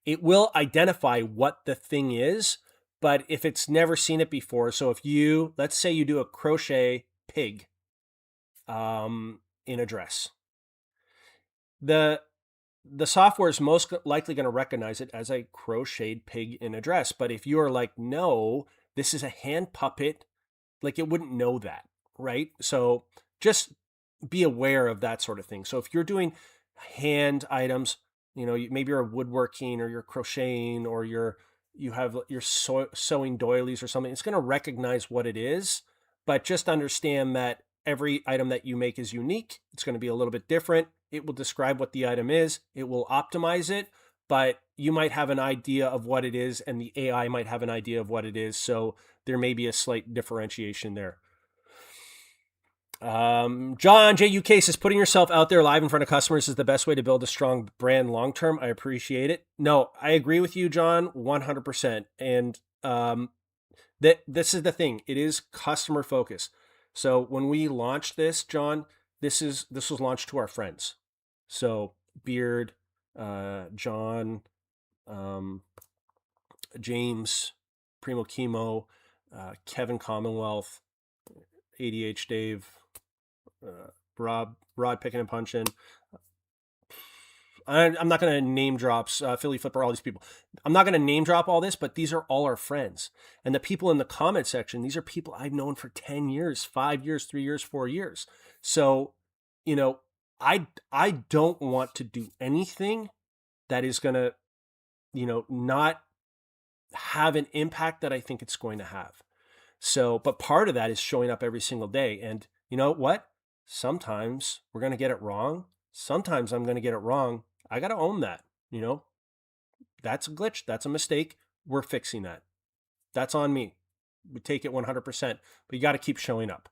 It will identify what the thing is, but if it's never seen it before, so if you, let's say you do a crochet pig in a dress, the software is most likely going to recognize it as a crocheted pig in a dress. But if you are like, no, this is a hand puppet, like it wouldn't know that, right? So just be aware of that sort of thing. So if you're doing hand items, maybe you're woodworking or you're crocheting or you're sewing doilies or something, it's going to recognize what it is, but just understand that every item that you make is unique. It's going to be a little bit different. It will describe what the item is. It will optimize it, but you might have an idea of what it is and the AI might have an idea of what it is. So there may be a slight differentiation there. John JUK says putting yourself out there live in front of customers is the best way to build a strong brand long term. I appreciate it. No, I agree with you, John, 100%. And this is the thing. It is customer focused. So when we launched this, John, this was launched to our friends. So Beard, John, James, Primo Chemo, Kevin Commonwealth, ADH Dave, Rod Picking and Punching. I'm not going to name drops, Philly Flipper, all these people. I'm not going to name drop all this, but these are all our friends. And the people in the comment section, these are people I've known for 10 years, 5 years, 3 years, 4 years. So, I don't want to do anything that is going to, not have an impact that I think it's going to have. So, but part of that is showing up every single day. And you know what? Sometimes we're going to get it wrong. Sometimes I'm going to get it wrong. I got to own that. That's a glitch. That's a mistake. We're fixing that. That's on me. We take it 100%, but you got to keep showing up.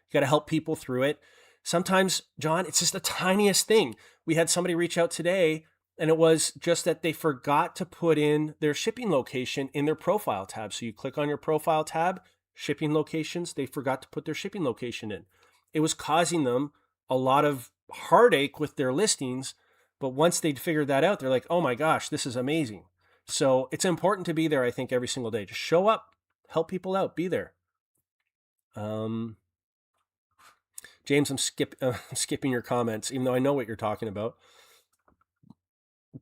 You got to help people through it. Sometimes, John, it's just the tiniest thing. We had somebody reach out today, and it was just that they forgot to put in their shipping location in their profile tab. So you click on your profile tab, shipping locations, they forgot to put their shipping location in. It was causing them a lot of heartache with their listings. But once they'd figured that out, they're like, oh my gosh, this is amazing. So it's important to be there, I think, every single day. Just show up, help people out, be there. James, I'm skipping your comments, even though I know what you're talking about.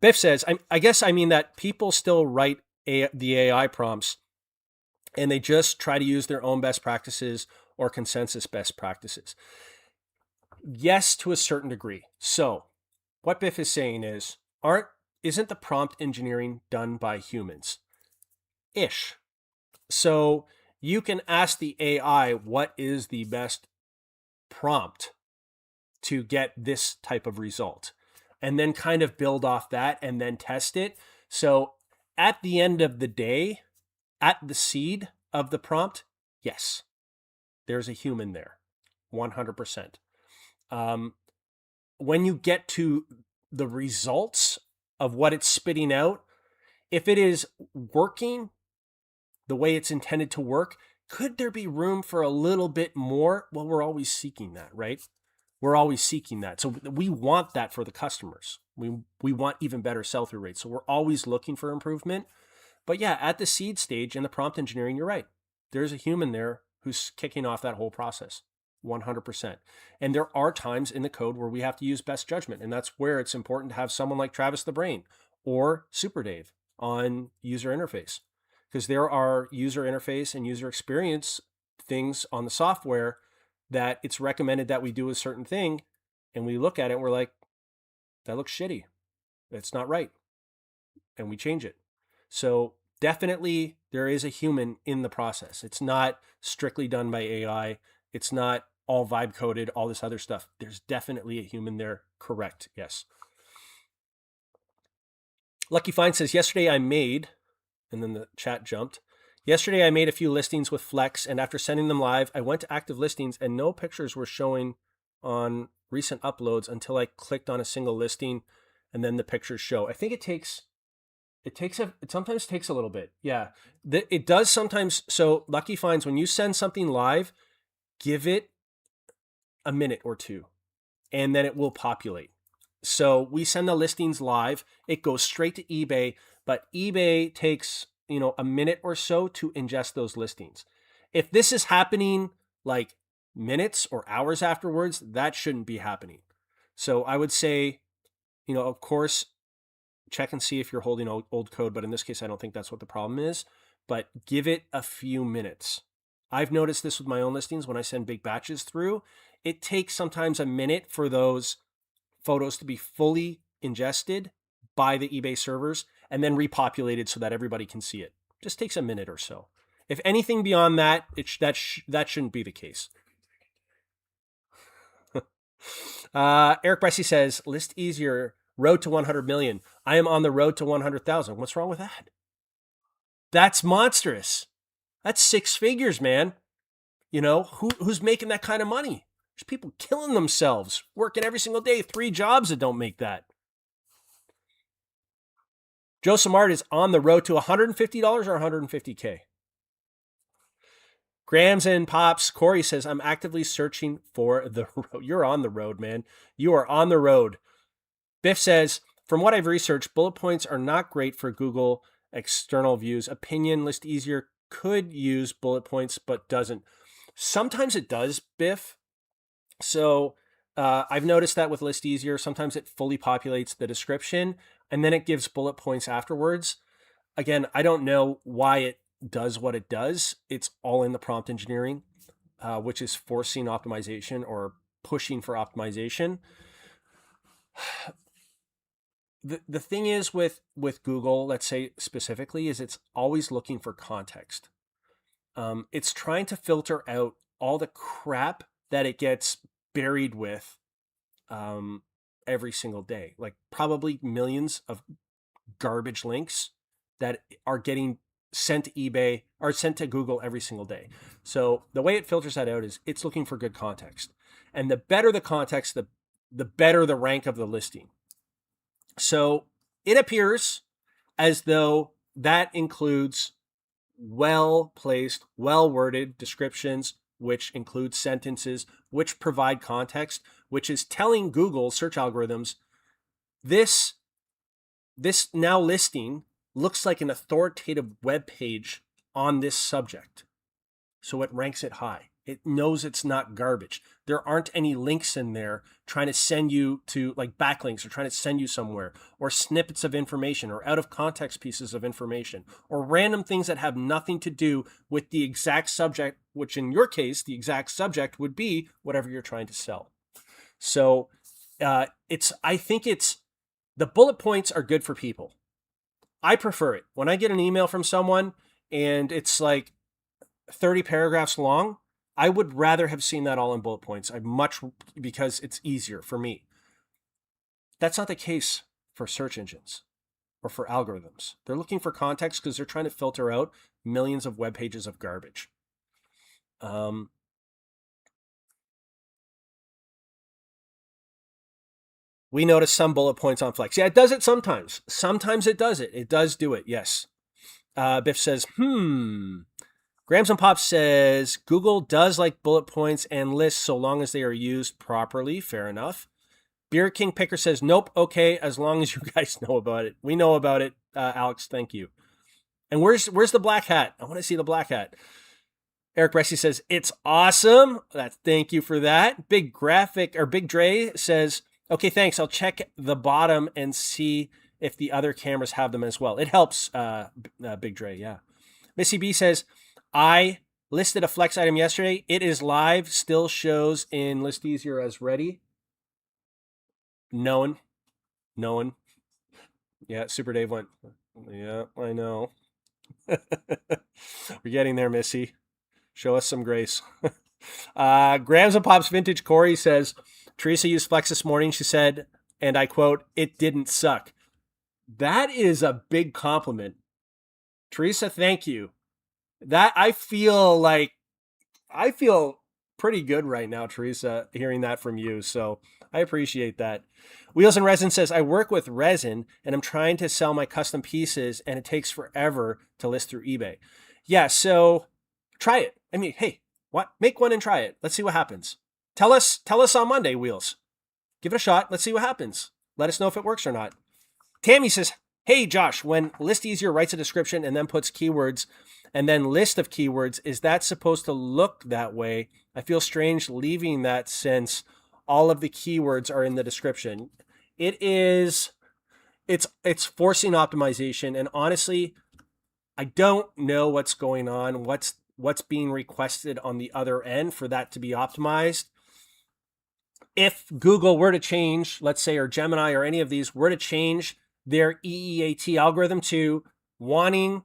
Biff says, I guess I mean that people still write the AI prompts and they just try to use their own best practices or consensus best practices. Yes, to a certain degree. So what Biff is saying is, isn't the prompt engineering done by humans? Ish. So you can ask the AI what is the best prompt to get this type of result, and then kind of build off that and then test it. So at the end of the day, at the seed of the prompt, yes, there's a human there, 100%. When you get to the results of what it's spitting out, if it is working the way it's intended to work, could there be room for a little bit more? Well, we're always seeking that, right? We're always seeking that. So we want that for the customers. We want even better sell-through rates. So we're always looking for improvement. But yeah, at the seed stage in the prompt engineering, you're right. There's a human there who's kicking off that whole process. 100%. And there are times in the code where we have to use best judgment. And that's where it's important to have someone like Travis the Brain or Super Dave on user interface. Because there are user interface and user experience things on the software that it's recommended that we do a certain thing. And we look at it and we're like, that looks shitty. That's not right. And we change it. So definitely there is a human in the process. It's not strictly done by AI. It's not all vibe coded, all this other stuff. There's definitely a human there. Correct. Yes. Lucky Fine says, yesterday I made, and then the chat jumped. Yesterday I made a few listings with Flex, and after sending them live, I went to active listings and no pictures were showing on recent uploads until I clicked on a single listing and then the pictures show. I think it sometimes takes a little bit. Yeah. It does sometimes. So Lucky Finds, when you send something live, give it a minute or two, and then it will populate. So we send the listings live. It goes straight to eBay, but eBay takes, a minute or so to ingest those listings. If this is happening like minutes or hours afterwards, that shouldn't be happening. So I would say, of course, check and see if you're holding old code, but in this case, I don't think that's what the problem is, but give it a few minutes. I've noticed this with my own listings when I send big batches through. It takes sometimes a minute for those photos to be fully ingested by the eBay servers and then repopulated so that everybody can see it. Just takes a minute or so. If anything beyond that, that shouldn't be the case. Eric Bressy says, list easier road to 100 million. I am on the road to 100,000. What's wrong with that? That's monstrous. That's six figures, man. You know, who's making that kind of money? There's people killing themselves, working every single day, 3 jobs that don't make that. Joe Samard is on the road to $150 or $150K. Grams and Pops. Corey says, I'm actively searching for the road. You're on the road, man. You are on the road. Biff says, from what I've researched, bullet points are not great for Google external views. Opinion List Easier could use bullet points, but doesn't. Sometimes it does, Biff. So I've noticed that with List Easier. Sometimes it fully populates the description, and then it gives bullet points afterwards. Again, I don't know why it does what it does. It's all in the prompt engineering, which is forcing optimization or pushing for optimization. The thing is with Google, let's say specifically, is it's always looking for context. It's trying to filter out all the crap that it gets buried with every single day. Like probably millions of garbage links that are getting sent to eBay or sent to Google every single day. So the way it filters that out is it's looking for good context. And the better the context, the better the rank of the listing. So it appears as though that includes well-placed, well-worded descriptions, which include sentences, which provide context, which is telling Google search algorithms, this now listing looks like an authoritative web page on this subject. So it ranks it high. It knows it's not garbage. There aren't any links in there trying to send you to, like backlinks, or trying to send you somewhere, or snippets of information, or out of context pieces of information, or random things that have nothing to do with the exact subject, which in your case, the exact subject would be whatever you're trying to sell. So I think the bullet points are good for people. I prefer it. When I get an email from someone and it's like 30 paragraphs long, I would rather have seen that all in bullet points. Because it's easier for me. That's not the case for search engines or for algorithms. They're looking for context because they're trying to filter out millions of web pages of garbage. We notice some bullet points on Flex. Yeah, it does it sometimes. Sometimes it does it. It does do it, yes. Biff says, Grams and Pops says, Google does like bullet points and lists so long as they are used properly. Fair enough. Beer King Picker says, nope, okay, as long as you guys know about it. We know about it, Alex, thank you. And where's the black hat? I want to see the black hat. Eric Bressy says, it's awesome. Thank you for that. Big Dre says, okay, thanks. I'll check the bottom and see if the other cameras have them as well. It helps, Big Dre, yeah. Missy B says, I listed a Flex item yesterday. It is live, still shows in List Easier as ready. No one. Yeah, Super Dave went, yeah, I know. We're getting there, Missy. Show us some grace. Grams and Pops Vintage Corey says, Teresa used Flex this morning. She said, and I quote, it didn't suck. That is a big compliment. Teresa, thank you. That I feel pretty good right now, Teresa, hearing that from you. So I appreciate that. Wheels and Resin says, I work with resin and I'm trying to sell my custom pieces and it takes forever to list through eBay. Yeah, so try it. I mean, hey, what? Make one and try it. Let's see what happens. Tell us on Monday, Wheels. Give it a shot. Let's see what happens. Let us know if it works or not. Tammy says, hey, Josh, when List Easier writes a description and then puts keywords and then list of keywords, is that supposed to look that way? I feel strange leaving that since all of the keywords are in the description. It's forcing optimization. And honestly, I don't know what's going on, what's being requested on the other end for that to be optimized. If Google were to change, let's say, or Gemini or any of these were to change their EEAT algorithm to wanting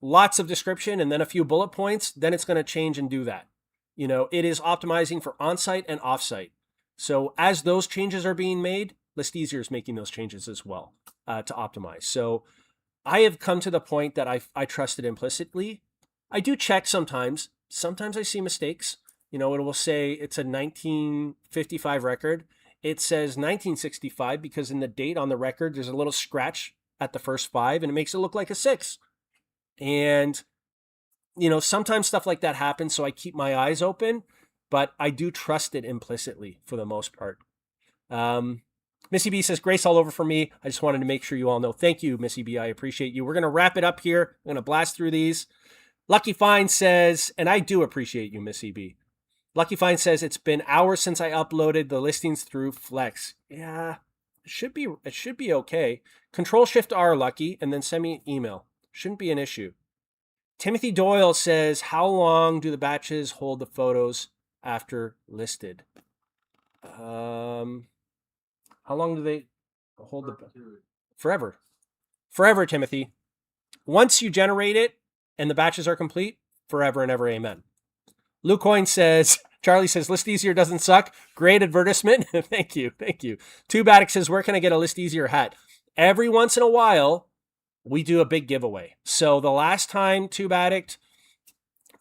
lots of description and then a few bullet points, then it's going to change and do that. You know, it is optimizing for on-site and off-site. So as those changes are being made, List Easier is making those changes as well to optimize. So I have come to the point that I trust it implicitly. I do check sometimes. Sometimes I see mistakes. It will say it's a 1955 record. It says 1965 because in the date on the record, there's a little scratch at the first 5 and it makes it look like a 6. And, sometimes stuff like that happens. So I keep my eyes open, but I do trust it implicitly for the most part. Missy B says, Grace all over for me. I just wanted to make sure you all know. Thank you, Missy B. I appreciate you. We're going to wrap it up here. I'm going to blast through these. Lucky Fine says, and I do appreciate you, Missy B. Lucky Fine says, it's been hours since I uploaded the listings through Flex. Yeah, it should be okay. Control-Shift-R, Lucky, and then send me an email. Shouldn't be an issue. Timothy Doyle says, how long do the batches hold the photos after listed? How long do they hold the... Forever. Forever, Timothy. Once you generate it and the batches are complete, forever and ever, amen. Luke Coyne says, Charlie says, List Easier doesn't suck. Great advertisement. Thank you. Tube Addict says, where can I get a List Easier hat? Every once in a while, we do a big giveaway. So the last time, Tube Addict,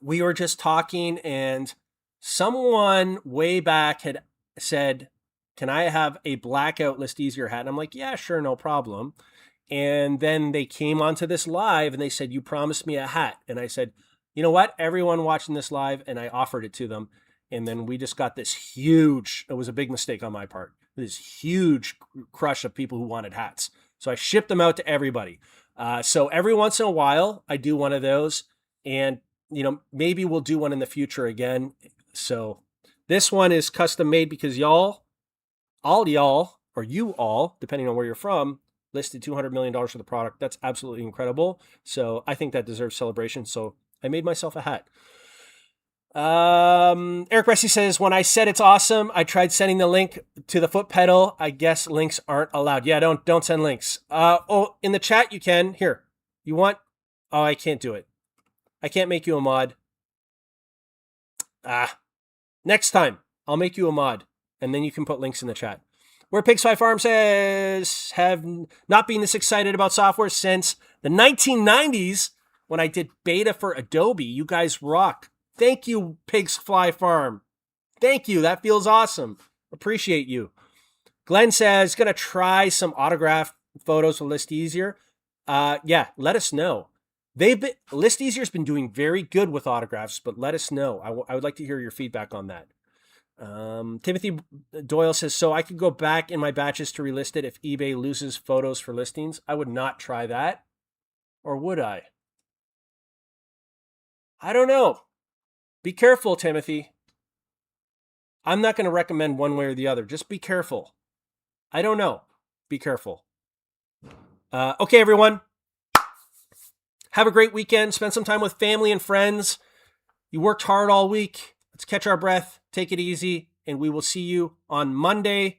we were just talking and someone way back had said, can I have a blackout List Easier hat? And I'm like, yeah, sure, no problem. And then they came onto this live and they said, you promised me a hat. And I said, you know what? Everyone watching this live, and I offered it to them. And then we just got this huge, it was a big mistake on my part, this huge crush of people who wanted hats. So I shipped them out to everybody. So every once in a while, I do one of those. And, maybe we'll do one in the future again. So this one is custom made because y'all, or you all, depending on where you're from, listed $200 million for the product. That's absolutely incredible. So I think that deserves celebration. So I made myself a hat. Eric Bresci says, when I said it's awesome, I tried sending the link to the foot pedal. I guess links aren't allowed. Yeah, don't send links. In the chat you can. Here. You want? Oh, I can't do it. I can't make you a mod. Next time I'll make you a mod and then you can put links in the chat. Where Pigsty Farm says, have not been this excited about software since the 1990s when I did beta for Adobe. You guys rock. Thank you, Pigsty Farm. Thank you. That feels awesome. Appreciate you. Glenn says, going to try some autograph photos with List Easier. Yeah, let us know. List Easier's been doing very good with autographs, but let us know. I would like to hear your feedback on that. Timothy Doyle says, so I could go back in my batches to relist it if eBay loses photos for listings. I would not try that. Or would I? I don't know. Be careful, Timothy. I'm not going to recommend one way or the other. Just be careful. I don't know. Be careful. Okay, everyone. Have a great weekend. Spend some time with family and friends. You worked hard all week. Let's catch our breath. Take it easy. And we will see you on Monday